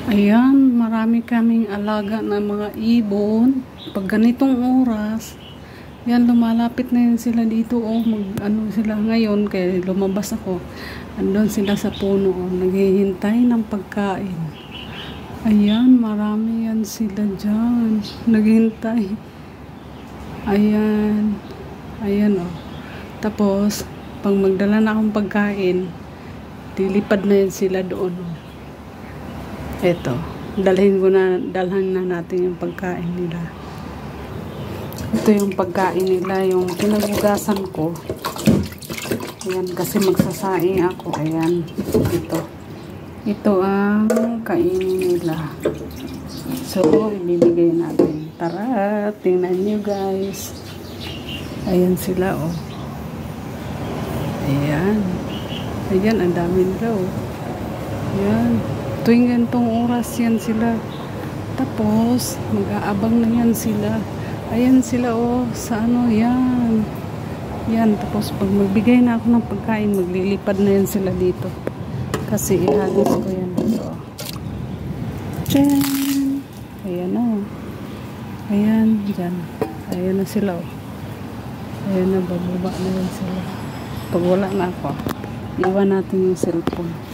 Ayan, marami kaming alaga na mga ibon. Pag ganitong oras, yan, lumalapit na yun sila dito. Ano sila ngayon, kaya lumabas ako. Andun sila sa puno, naghihintay ng pagkain. Ayan, marami yan sila dyan. Naghihintay. Ayan. Ayan, Tapos, pag magdala na akong pagkain, dilipad na yun sila doon, Eto, dalhan na natin yung pagkain nila. Ito yung pagkain nila, yung pinagugasan ko. Ayan, kasi magsasaing ako. Ayan, ito ang kainin nila. So, ibibigay natin. Tara, tingnan nyo guys. Ayan sila, Ayan. Ayan, ang dami nila, Ayan. Tuwing ganitong oras yan sila. Tapos, mag-aabang na yan sila. Ayan sila, sa yan. Yan, tapos pag magbigay na ako ng pagkain, maglilipad na yan sila dito. Kasi ihagis ko yan dito. Tiyan! Ayan, Ayan, dyan. Ayan na sila, Ayan na, bababa na yan sila. Pag wala na ako, iwan natin yung cellphone.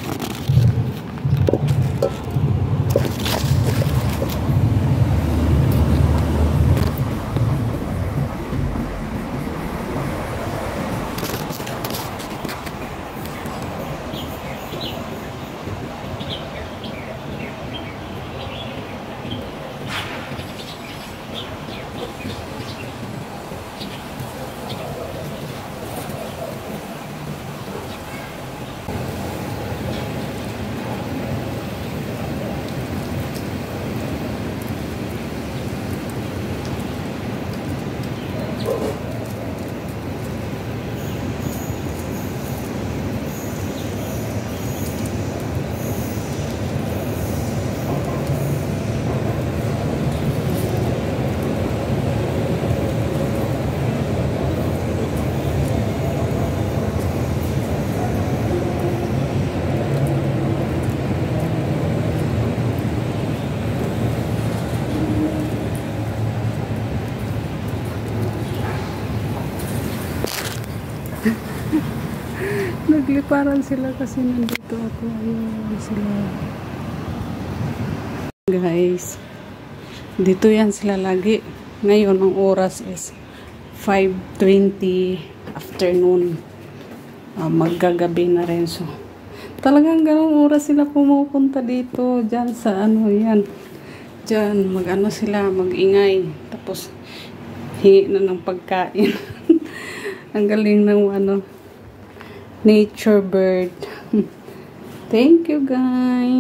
Nagliparan sila kasi nandito ako. Ayun sila. Guys, dito yan sila lagi. Ngayon ang oras is 5:20 afternoon. Maggagabi na rin. So, talagang ganong oras sila pumupunta dito. Diyan sa yan. Diyan, sila, mag-ingay. Tapos, hingi na ng pagkain. Ang galing ng nature bird. Thank you guys.